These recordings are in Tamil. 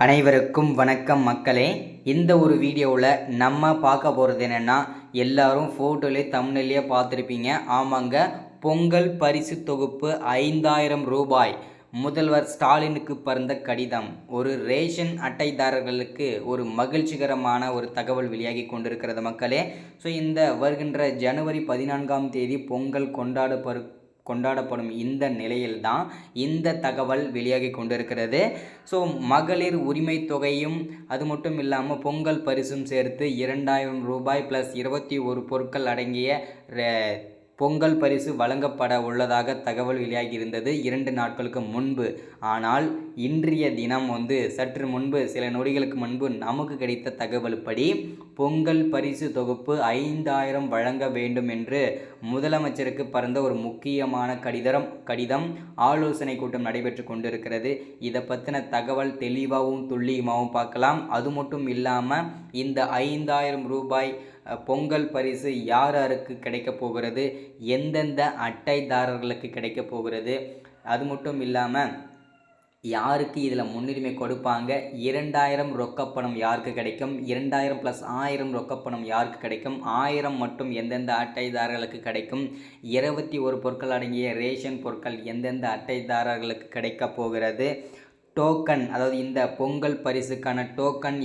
அனைவருக்கும் வணக்கம் மக்களே. இந்த ஒரு வீடியோவில் நம்ம பார்க்க போகிறது என்னென்னா, எல்லாரும் ஃபோட்டோலே தமிழ்லேயே பார்த்துருப்பீங்க. ஆமாங்க, பொங்கல் பரிசு தொகுப்பு 5000 ரூபாய். முதல்வர் ஸ்டாலினுக்கு பறந்த கடிதம். ஒரு ரேஷன் அட்டைதாரர்களுக்கு ஒரு மகிழ்ச்சிகரமான ஒரு தகவல் வெளியாகி கொண்டிருக்கிறது மக்களே. ஸோ இந்த வருகின்ற ஜனவரி 14ஆம் தேதி பொங்கல் கொண்டாடப்படும் இந்த நிலையில்தான் இந்த தகவல் வெளியாகி கொண்டிருக்கிறது. ஸோ மகளிர் உரிமை தொகையும் அது மட்டும் இல்லாமல் பொங்கல் பரிசும் சேர்த்து 2000 ரூபாய் ப்ளஸ் 21 பொருட்கள் அடங்கிய பொங்கல் பரிசு வழங்கப்பட உள்ளதாக தகவல் வெளியாகியிருந்தது 2 நாட்களுக்கு முன்பு. ஆனால் இன்றைய தினம் சற்று முன்பு சில நொடிகளுக்கு முன்பு நமக்கு கிடைத்த தகவல்படி பொங்கல் பரிசு தொகுப்பு 5000 வழங்க வேண்டும் என்று முதலமைச்சருக்கு பறந்த ஒரு முக்கியமான கடிதம் ஆலோசனை கூட்டம் நடைபெற்று கொண்டிருக்கிறது. இதை பற்றின தகவல் தெளிவாகவும் துல்லியமாகவும் பார்க்கலாம். அது மட்டும் இல்லாமல் இந்த 5000 ரூபாய் பொங்கல் பரிசு யார் யாருக்கு கிடைக்க போகிறது, எந்தெந்த அட்டைதாரர்களுக்கு கிடைக்க போகிறது, அது மட்டும் இல்லாமல் யாருக்கு இதில் முன்னுரிமை கொடுப்பாங்க, 2000 ரொக்கப்பணம் யாருக்கு கிடைக்கும், 2000 + 1000 ரொக்கப்பணம் யாருக்கு கிடைக்கும், 1000 மட்டும் எந்தெந்த அட்டைதாரர்களுக்கு கிடைக்கும், 21 பொருட்கள் அடங்கிய ரேஷன் பொருட்கள் எந்தெந்த அட்டைதாரர்களுக்கு கிடைக்க போகிறது, டோக்கன் அதாவது இந்த பொங்கல் பரிசுக்கான டோக்கன்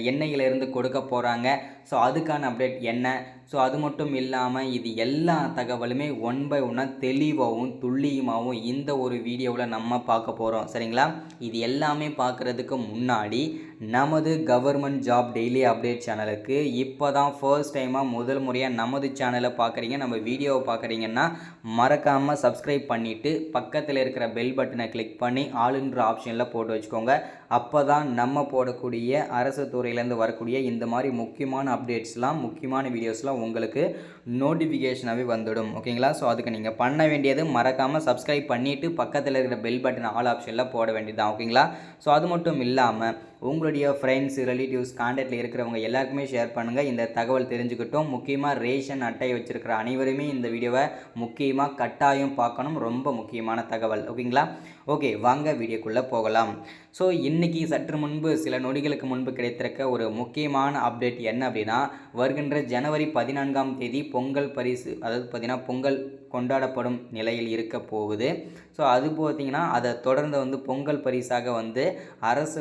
என்னையிலிருந்து கொடுக்க போகிறாங்க. ஸோ அதுக்கான அப்டேட் என்ன, ஸோ அது மட்டும் இல்லாமல் இது எல்லா தகவலுமே 1 by 1 தெளிவாகவும் துல்லியமாகவும் இந்த ஒரு வீடியோவில் நம்ம பார்க்க போகிறோம். சரிங்களா? இது எல்லாமே பார்க்குறதுக்கு முன்னாடி நமது கவர்மெண்ட் ஜாப் டெய்லி அப்டேட் சேனலுக்கு இப்போ தான் ஃபர்ஸ்ட் டைமாக முதல் முறையாக நமது சேனலை பார்க்குறீங்க, நம்ம வீடியோவை பார்க்குறீங்கன்னா மறக்காமல் சப்ஸ்கிரைப் பண்ணிவிட்டு பக்கத்தில் இருக்கிற பெல் பட்டனை கிளிக் பண்ணி ஆளுன்ற ஆப்ஷனில் போட்டு வச்சுக்கோங்க. அப்போ தான் நம்ம போடக்கூடிய அரசு துறையிலேருந்து வரக்கூடிய இந்த மாதிரி முக்கியமான அப்டேட்ஸ்லாம், முக்கியமான வீடியோஸ்லாம் உங்களுக்கு நோட்டிஃபிகேஷனாகவே வந்துடும். ஓகேங்களா? ஸோ அதுக்கு நீங்கள் பண்ண வேண்டியது மறக்காமல் சப்ஸ்கிரைப் பண்ணிவிட்டு பக்கத்தில் இருக்கிற பெல் பட்டன் ஆல் ஆப்ஷனில் போட வேண்டியதுதான். ஓகேங்களா? ஸோ அது மட்டும் இல்லாமல் உங்களுடைய ஃப்ரெண்ட்ஸ், ரிலேட்டிவ்ஸ், கான்டாக்டில் இருக்கிறவங்க எல்லாருக்குமே ஷேர் பண்ணுங்கள். இந்த தகவல் தெரிஞ்சுக்கிட்டோம். முக்கியமாக ரேஷன் அட்டை வச்சுருக்கிற அனைவருமே இந்த வீடியோவை முக்கியமாக கட்டாயம் பார்க்கணும். ரொம்ப முக்கியமான தகவல். ஓகேங்களா? ஓகே, வாங்க வீடியோக்குள்ளே போகலாம். ஸோ இன்றைக்கி சற்று முன்பு சில நொடிகளுக்கு முன்பு கிடைத்திருக்க ஒரு முக்கியமான அப்டேட் என்ன அப்படின்னா, வருகின்ற ஜனவரி 14ஆம் தேதி பொங்கல் பரிசு, அதாவது பார்த்திங்கன்னா பொங்கல் கொண்டாடப்படும் நிலையில் இருக்க போகுது. ஸோ அது பார்த்திங்கன்னா அதை தொடர்ந்து பொங்கல் பரிசாக அரசு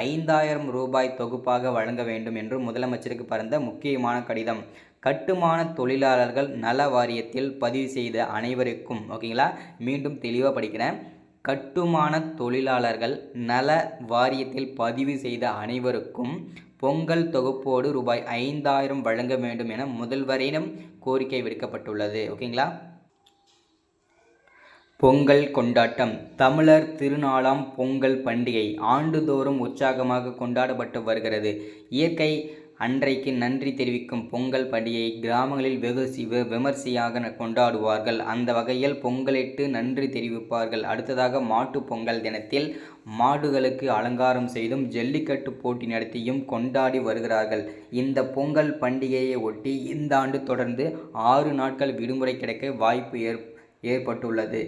5000 ரூபாய் தொகுப்பாக வழங்க வேண்டும் என்று முதலமைச்சருக்கு பறந்த முக்கியமான கடிதம். கட்டுமான தொழிலாளர்கள் நல வாரியத்தில் பதிவு செய்த அனைவருக்கும், ஓகேங்களா, மீண்டும் தெளிவாக படிக்கிறேன், கட்டுமான தொழிலாளர்கள் நல வாரியத்தில் பதிவு செய்த அனைவருக்கும் பொங்கல் தொகுப்போடு ரூபாய் 5000 வழங்க வேண்டும் என முதல்வரிடம் கோரிக்கை விடுக்கப்பட்டுள்ளது. ஓகேங்களா? பொங்கல் கொண்டாட்டம். தமிழர் திருநாளாம் பொங்கல் பண்டிகை ஆண்டுதோறும் உற்சாகமாக கொண்டாடப்பட்டு வருகிறது. இயற்கை அன்றைக்கு நன்றி தெரிவிக்கும் பொங்கல் பண்டிகையை கிராமங்களில் வெகு விமர்சையாக கொண்டாடுவார்கள். அந்த வகையில் பொங்கலிட்டு நன்றி தெரிவிப்பார்கள். அடுத்ததாக மாட்டு பொங்கல் தினத்தில் மாடுகளுக்கு அலங்காரம் செய்தும் ஜல்லிக்கட்டு போட்டி நடத்தியும் கொண்டாடி வருகிறார்கள். இந்த பொங்கல் பண்டிகையை ஒட்டி இந்த ஆண்டு தொடர்ந்து 6 நாட்கள் விடுமுறை கிடைக்க வாய்ப்பு ஏற்பட்டுள்ளது.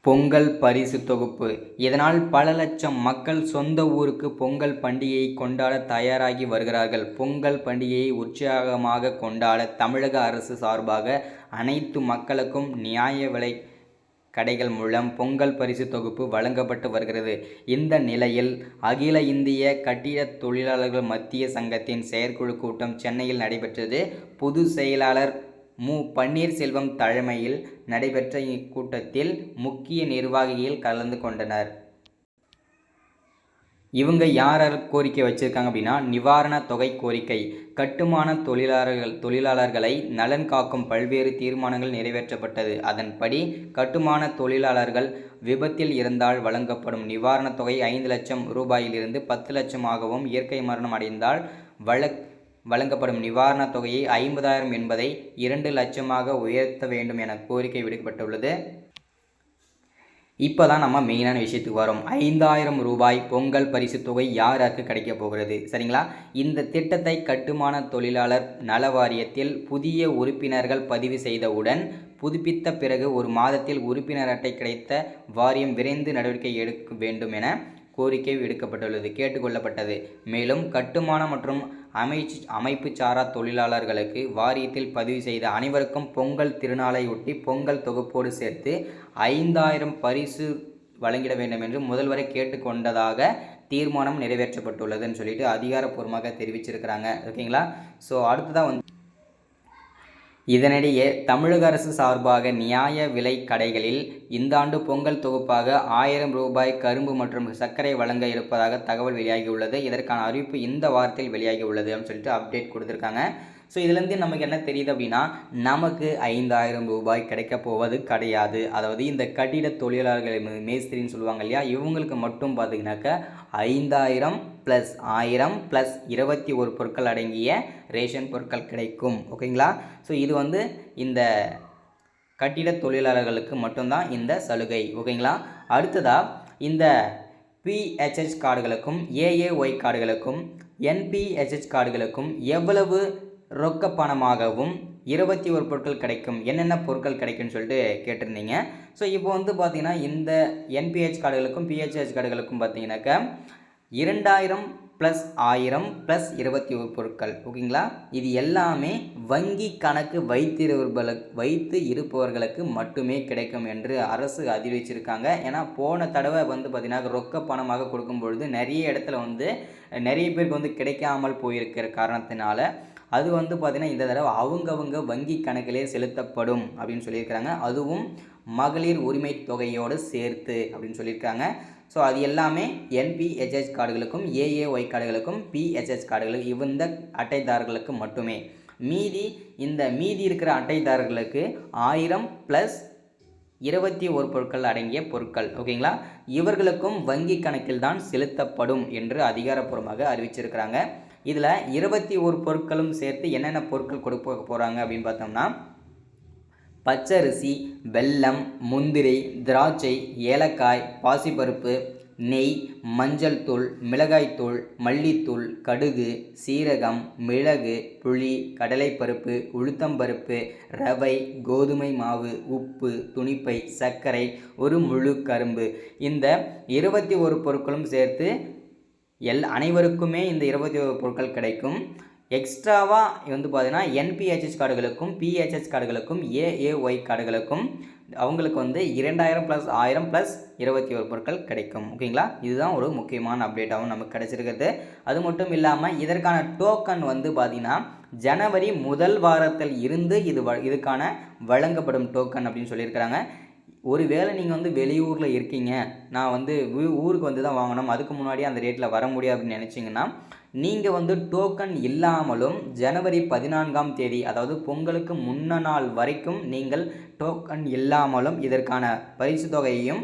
பொங்கல் பரிசு தொகுப்பு. இதனால் பல லட்சம் மக்கள் சொந்த ஊருக்கு பொங்கல் பண்டிகையை கொண்டாட தயாராகி வருகிறார்கள். பொங்கல் பண்டிகையை உற்சாகமாக கொண்டாட தமிழக அரசு சார்பாக அனைத்து மக்களுக்கும் நியாய விலை கடைகள் மூலம் பொங்கல் பரிசு தொகுப்பு வழங்கப்பட்டு வருகிறது. இந்த நிலையில் அகில இந்திய கட்டிட தொழிலாளர்கள் மத்திய சங்கத்தின் செயற்குழு கூட்டம் சென்னையில் நடைபெற்றது. பொதுச் செயலாளர் மு. பன்னீர்செல்வம் தலைமையில் நடைபெற்ற இக்கூட்டத்தில் முக்கிய நிர்வாகிகள் கலந்து கொண்டனர். இவங்க யார் கோரிக்கை வச்சுருக்காங்க அப்படின்னா, நிவாரண தொகை கோரிக்கை. கட்டுமான தொழிலாளர்களை நலன் காக்கும் பல்வேறு தீர்மானங்கள் நிறைவேற்றப்பட்டது. அதன்படி கட்டுமான தொழிலாளர்கள் விபத்தில் இருந்தால் வழங்கப்படும் நிவாரணத் தொகை 5 லட்சம் ரூபாயிலிருந்து 10 லட்சமாகவும், இயற்கை மரணம் அடைந்தால் வழங்கப்படும் நிவாரணத் தொகையை 50,000 என்பதை 2 லட்சமாக உயர்த்த வேண்டும் என கோரிக்கை விடுக்கப்பட்டுள்ளது. இப்போ தான் நம்ம மெயினான விஷயத்துக்கு வரோம். 5000 ரூபாய் பொங்கல் பரிசு தொகை யாருக்கு கிடைக்க போகிறது? சரிங்களா? இந்த திட்டத்தை கட்டுமான தொழிலாளர் நல வாரியத்தில் புதிய உறுப்பினர்கள் பதிவு செய்தவுடன் புதுப்பித்த பிறகு ஒரு மாதத்தில் உறுப்பினர் அட்டை கிடைத்த வாரியம் விரைந்து நடவடிக்கை எடுக்க வேண்டும் என கோரிக்கை விடுக்கப்பட்டுள்ளது கேட்டுக்கொள்ளப்பட்டது. மேலும் கட்டுமான மற்றும் அமைப்பு சாரா தொழிலாளர்களுக்கு வாரியத்தில் பதிவு செய்த அனைவருக்கும் பொங்கல் திருநாளையொட்டி பொங்கல் தொகுப்போடு சேர்த்து 5000 பரிசு வழங்கிட வேண்டும் என்று முதல்வரை கேட்டுக்கொண்டதாக தீர்மானம் நிறைவேற்றப்பட்டுள்ளதுன்னு சொல்லிட்டு அதிகாரப்பூர்வமாக தெரிவிச்சிருக்கிறாங்க. ஓகேங்களா. ஸோ அடுத்ததான் இதனிடையே தமிழக அரசு சார்பாக நியாய விலை கடைகளில் இந்த ஆண்டு பொங்கல் தொகுப்பாக 1000 ரூபாய் கரும்பு மற்றும் சர்க்கரை வழங்க இருப்பதாக தகவல் வெளியாகியுள்ளது. இதற்கான அறிவிப்பு இந்த வாரத்தில் வெளியாகி உள்ளது அப்படின்னு சொல்லிட்டு அப்டேட் கொடுத்துருக்காங்க. ஸோ இதுலேருந்து நமக்கு என்ன தெரியுது அப்படின்னா, நமக்கு 5000 ரூபாய் கிடைக்க போவது கிடையாது. அதாவது இந்த கட்டிட தொழிலாளர்கள் மேஸ்திரின்னு சொல்லுவாங்க இல்லையா, இவங்களுக்கு மட்டும் பார்த்தீங்கன்னாக்கா 5000 + 1000 + 21 பொருட்கள் அடங்கிய ரேஷன் பொருட்கள் கிடைக்கும். ஓகேங்களா. ஸோ இது இந்த கட்டிட தொழிலாளர்களுக்கு மட்டும்தான் இந்த சலுகை. ஓகேங்களா. அடுத்ததாக இந்த PHH கார்டுகளுக்கும் AAY கார்டுகளுக்கும் NPHH கார்டுகளுக்கும் எவ்வளவு ரொக்க பணமாகவும் 21 பொருட்கள் கிடைக்கும், என்னென்ன பொருட்கள் கிடைக்கும்னு சொல்லிட்டு கேட்டிருந்தீங்க. ஸோ இப்போ பார்த்தீங்கன்னா இந்த NPH கார்டுகளுக்கும் PHH கார்டுகளுக்கும் பார்த்தீங்கன்னாக்கா 2000 + 1000 + 21 பொருட்கள். ஓகேங்களா. இது எல்லாமே வங்கி கணக்கு வைத்து இருப்பவர்களுக்கு மட்டுமே கிடைக்கும் என்று அரசு அறிவிச்சிருக்காங்க. ஏன்னா போன தடவை பார்த்தீங்கன்னா ரொக்க பணமாக கொடுக்கும் பொழுது நிறைய இடத்துல நிறைய பேருக்கு கிடைக்காமல் போயிருக்கிற காரணத்தினால அது பார்த்தீங்கன்னா இந்த தடவை அவங்கவங்க வங்கி கணக்கிலே செலுத்தப்படும் அப்படின்னு சொல்லியிருக்கிறாங்க. அதுவும் மகளிர் உரிமை தொகையோடு சேர்த்து அப்படின்னு சொல்லியிருக்காங்க. ஸோ அது எல்லாமே NPHH கார்டுகளுக்கும் AAY கார்டுகளுக்கும் PHH கார்டுகளுக்கு இந்த அட்டைதாரர்களுக்கு மட்டுமே. மீதி இருக்கிற அட்டைதாரர்களுக்கு 1000 + 21 பொருட்கள் அடங்கிய பொருட்கள். ஓகேங்களா. இவர்களுக்கும் வங்கி கணக்கில் தான் செலுத்தப்படும் என்று அதிகாரப்பூர்வமாக அறிவிச்சிருக்கிறாங்க. இதில் 21 பொருட்களும் சேர்த்து என்னென்ன பொருட்கள் கொடுக்க போகிறாங்க அப்படின்னு பார்த்தோம்னா, பச்சரிசி, வெல்லம், முந்திரி, திராட்சை, ஏலக்காய், பாசிப்பருப்பு, நெய், மஞ்சள் தூள், மிளகாய்த்தூள், மல்லித்தூள், கடுகு, சீரகம், மிளகு, புளி, கடலைப்பருப்பு, உளுத்தம்பருப்பு, ரவை, கோதுமை மாவு, உப்பு, துணிப்பை, சர்க்கரை, ஒரு முழு கரும்பு. இந்த 21 பொருட்களும் சேர்த்து அனைவருக்குமே இந்த 21 பொருட்கள் கிடைக்கும். எக்ஸ்ட்ராவாக பார்த்தீங்கன்னா NPHH கார்டுகளுக்கும் PHH கார்டுகளுக்கும் AAY கார்டுகளுக்கும் அவங்களுக்கு 2000 + 1000 + 21 பொருட்கள் கிடைக்கும். ஓகேங்களா. இதுதான் ஒரு முக்கியமான அப்டேட்டாகவும் நமக்கு கிடைச்சிருக்கிறது. அது மட்டும் இல்லாமல் இதற்கான டோக்கன் பார்த்தீங்கன்னா ஜனவரி முதல் வாரத்தில் இருந்து இதுக்கான வழங்கப்படும் டோக்கன் அப்படின்னு சொல்லியிருக்கிறாங்க. ஒருவேளை நீங்கள் வெளியூரில் இருக்கீங்க, நான் ஊருக்கு தான் வாங்கணும், அதுக்கு முன்னாடியே அந்த ரேட்டில் வர முடியாது அப்படின்னு நினச்சிங்கன்னா, நீங்கள் டோக்கன் இல்லாமலும் ஜனவரி 14ஆம் தேதி அதாவது பொங்கலுக்கு முன்ன நாள் வரைக்கும் நீங்கள் டோக்கன் இல்லாமலும் இதற்கான பரிசு தொகையையும்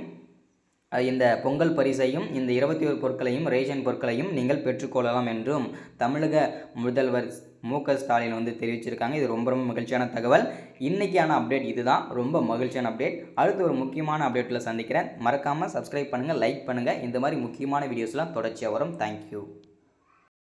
இந்த பொங்கல் பரிசையும் இந்த 21 பொருட்களையும் ரேஷன் பொருட்களையும் நீங்கள் பெற்றுக்கொள்ளலாம் என்றும் தமிழக முதல்வர் மு.க. ஸ்டாலின் தெரிவிச்சிருக்காங்க. இது ரொம்ப மகிழ்ச்சியான தகவல். இன்றைக்கான அப்டேட் இதுதான், ரொம்ப மகிழ்ச்சியான அப்டேட். அடுத்து ஒரு முக்கியமான அப்டேட்டில் சந்திக்கிறேன். மறக்காமல் சப்ஸ்கிரைப் பண்ணுங்கள், லைக் பண்ணுங்கள். இந்த மாதிரி முக்கியமான வீடியோஸ்லாம் தொடர்ச்சியாக வரும். தேங்க்யூ.